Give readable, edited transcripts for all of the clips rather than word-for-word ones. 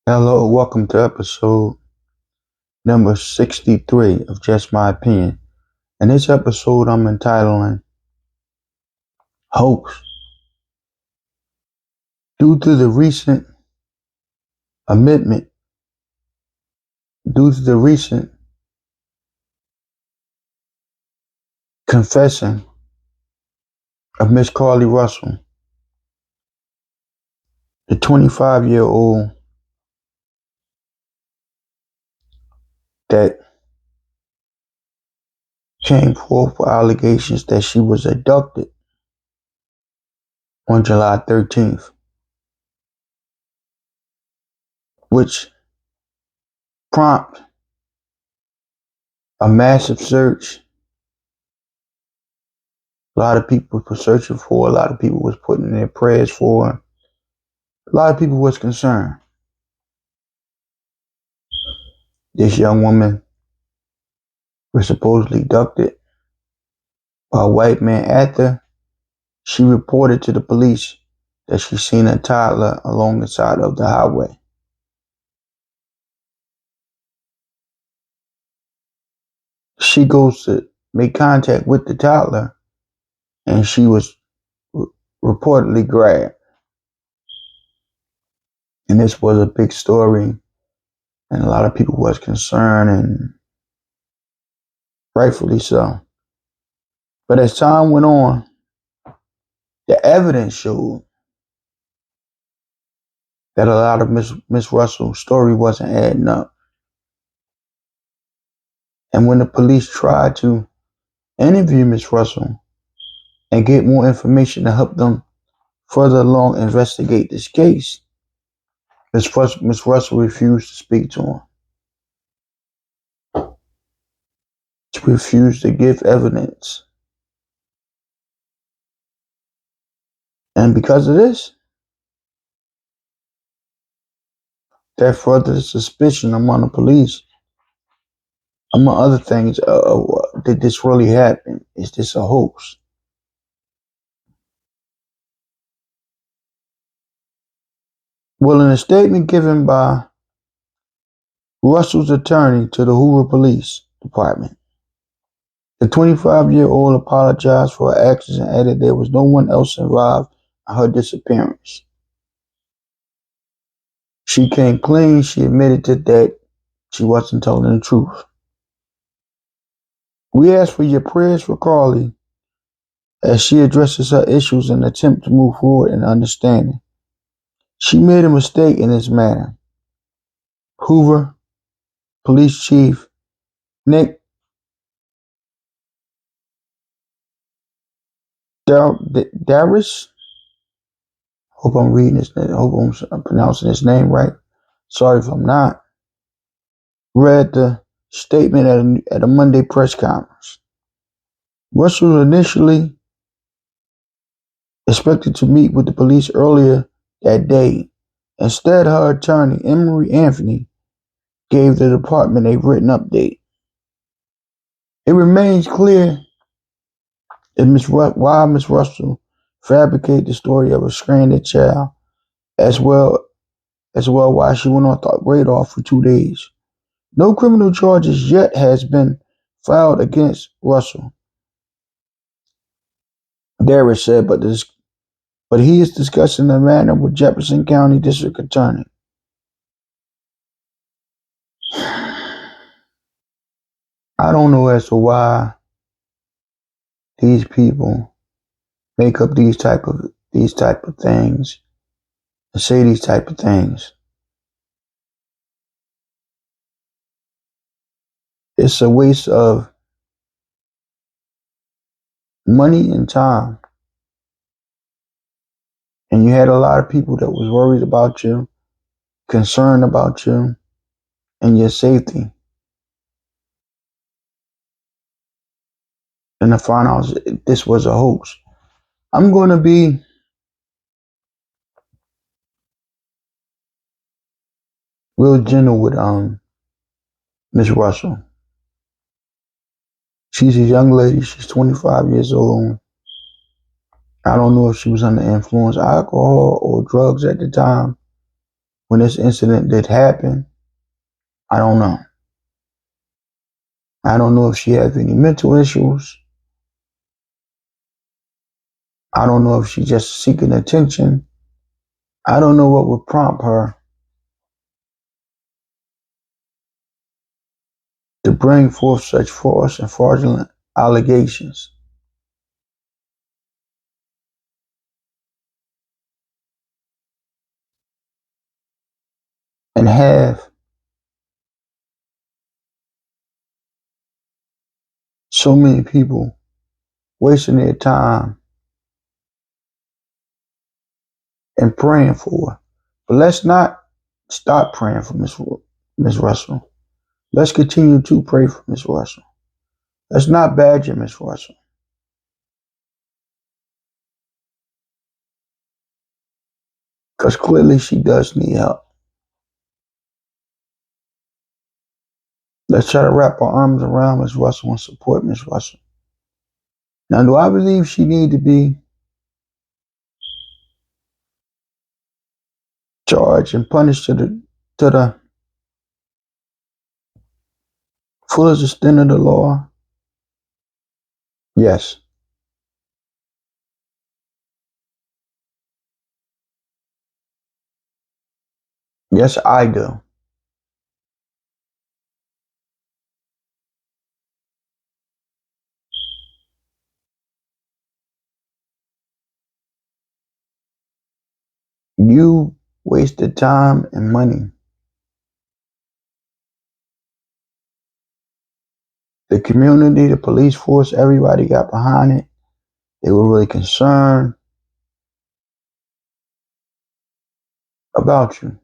Hello, welcome to episode number 63 of Just My Opinion. In this episode, I'm entitling Hoax. Due to the recent amendment, due to the recent confession of Miss Carlee Russell, the 25-year-old that came forth with allegations that she was abducted on July 13th, which prompted a massive search. A lot of people were searching for, a lot of people was putting in their prayers for, a lot of people was concerned. This young woman was supposedly abducted by a white man after she reported to the police that she seen a toddler along the side of the highway. She goes to make contact with the toddler and she was reportedly grabbed. And this was a big story and a lot of people was concerned, and rightfully so. But as time went on, the evidence showed that a lot of Miss Russell's story wasn't adding up. And when the police tried to interview Miss Russell and get more information to help them further along investigate this case, Miss Russell refused to speak to him. She refused to give evidence. And because of this, that further suspicion among the police, among other things, did this really happen? Is this a hoax? Well, in a statement given by Russell's attorney to the Hoover Police Department, the 25-year-old apologized for her actions and added there was no one else involved in her disappearance. She came clean. She admitted that she wasn't telling the truth. We ask for your prayers for Carlee as she addresses her issues and attempt to move forward in understanding. She made a mistake in this matter. Hoover Police Chief Nick Darris, hope I'm reading his name, hope I'm pronouncing his name right. Sorry if I'm not. Read the statement at a Monday press conference. Russell initially expected to meet with the police earlier that day. Instead, her attorney, Emery Anthony, gave the department a written update. It remains clear why Miss Russell fabricated the story of a stranded child, as well why she went on the radar for 2 days. No criminal charges yet has been filed against Russell, Darris said, but he is discussing the matter with Jefferson County District Attorney. I don't know as to why these people make up these type of things and say these type of things. It's a waste of money and time. And you had a lot of people that was worried about you, concerned about you and your safety. And to find out this was a hoax. I'm going to be real gentle with Miss Russell. She's a young lady. She's 25 years old. I don't know if she was under influence of alcohol or drugs at the time. when this incident did happen, I don't know. I don't know if she has any mental issues. I don't know if she's just seeking attention. I don't know what would prompt her to bring forth such false and fraudulent allegations. And have so many people wasting their time and praying for her. But let's not stop praying for Miss Russell. Let's continue to pray for Miss Russell. Let's not badger Miss Russell. Because clearly she does need help. Let's try to wrap our arms around Miss Russell and support Miss Russell. Now, do I believe she need to be charged and punished to the fullest extent of the law? Yes. Yes, I do. You wasted time and money. The community, the police force, everybody got behind it. They were really concerned about you.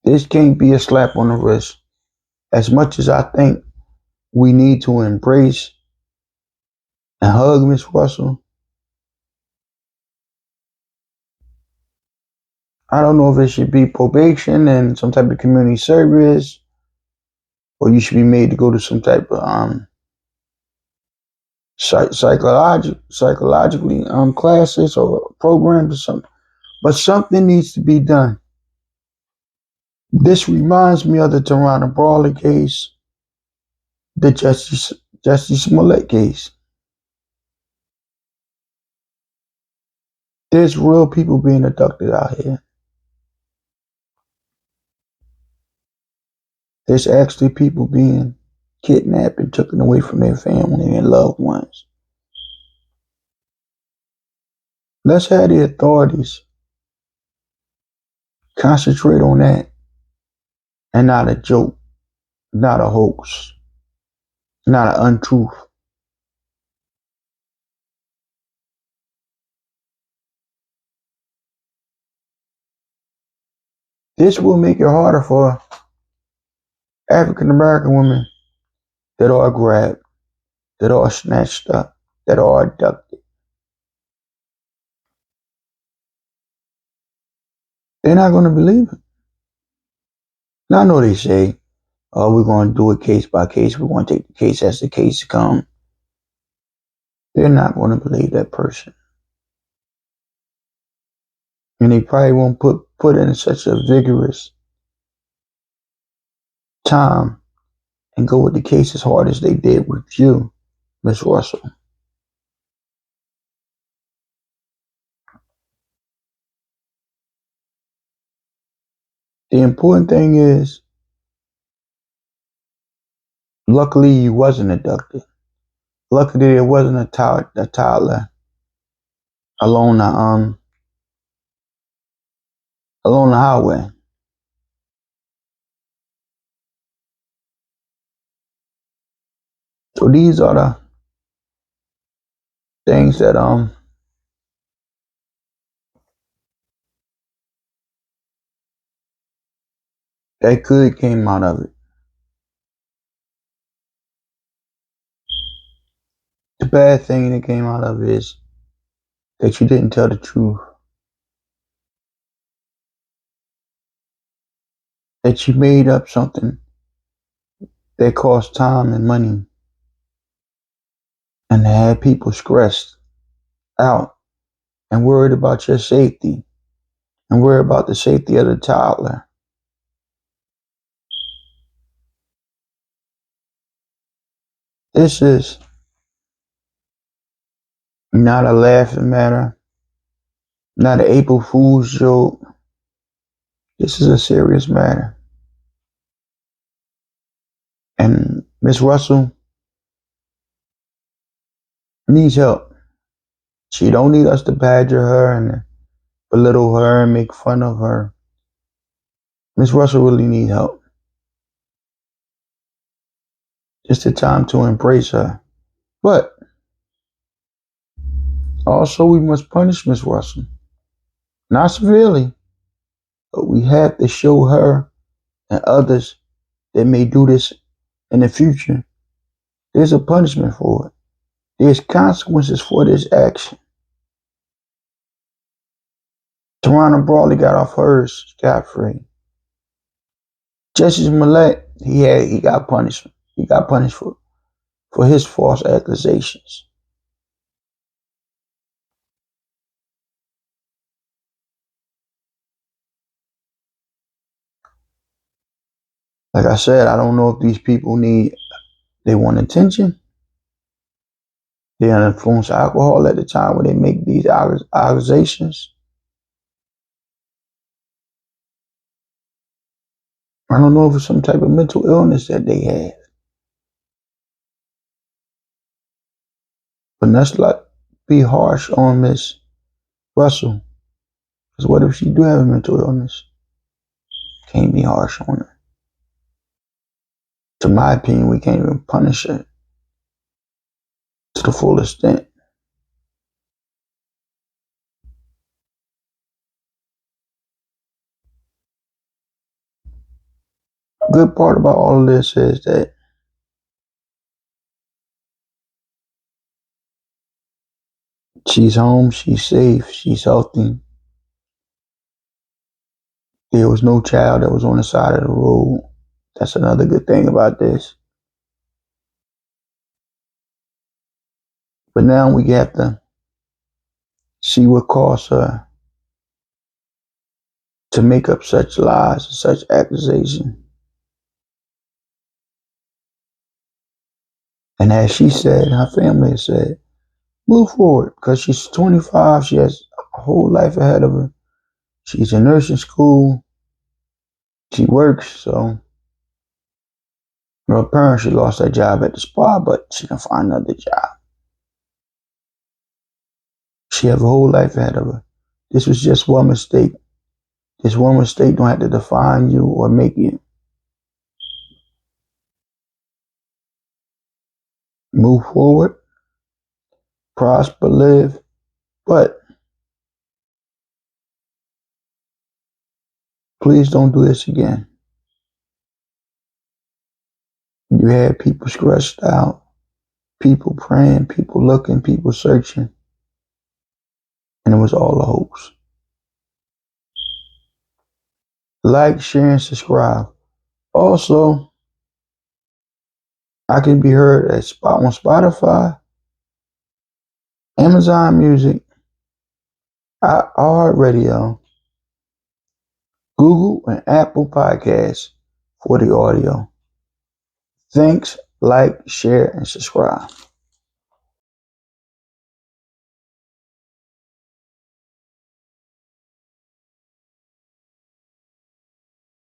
This can't be a slap on the wrist. As much as I think we need to embrace and hug Miss Russell, I don't know if it should be probation and some type of community service, or you should be made to go to some type of psychologically classes or programs or something. But something needs to be done. This reminds me of the Toronto Brawler case, the Jussie Smollett case. There's real people being abducted out here. There's actually people being kidnapped and taken away from their family and loved ones. Let's have the authorities concentrate on that and not a joke, not a hoax, not an untruth. This will make it harder for African American women that are grabbed, that are snatched up, that are abducted. They're not going to believe it. Now, I know they say, oh, we're going to do it case by case. We're going to take the case as the case comes. They're not going to believe that person. And they probably won't put in such a vigorous time and go with the case as hard as they did with you, Miss Russell. The important thing is, luckily you wasn't abducted. Luckily there wasn't a toddler along the highway. So these are the things that that could came out of it. The bad thing that came out of it is that you didn't tell the truth. That you made up something that cost time and money and had people stressed out and worried about your safety and worry about the safety of the toddler. This is not a laughing matter, not an April Fool's joke. This is a serious matter. And Miss Russell needs help. She don't need us to badger her and belittle her and make fun of her. Miss Russell really needs help. It's the time to embrace her. But also we must punish Miss Russell. Not severely, but we have to show her and others that may do this in the future. There's a punishment for it. There's consequences for this action. Tarana Brawley got off hers scot-free. Justice Millett, he got punished. He got punished for his false accusations. Like I said, I don't know if these people they want attention. They influence alcohol at the time when they make these accusations. I don't know if it's some type of mental illness that they have. But let's not be harsh on Miss Russell. Because what if she do have a mental illness? Can't be harsh on her. To my opinion, we can't even punish her to the full extent. Good part about all of this is that she's home, she's safe, she's healthy. There was no child that was on the side of the road. That's another good thing about this. But now we have to see what caused her to make up such lies, such accusations. And as she said, her family said, move forward because she's 25. She has a whole life ahead of her. She's in nursing school. She works, so her parents, she lost her job at the spa, but she can find another job. She has a whole life ahead of her. This was just one mistake. This one mistake don't have to define you or make you. Move forward, prosper, live, but please don't do this again. You had people stressed out, people praying, people looking, people searching, and it was all a hoax. Like, share, and subscribe. Also, I can be heard on Spotify, Amazon Music, iHeartRadio, Google, and Apple Podcasts for the audio. Thanks, like, share, and subscribe.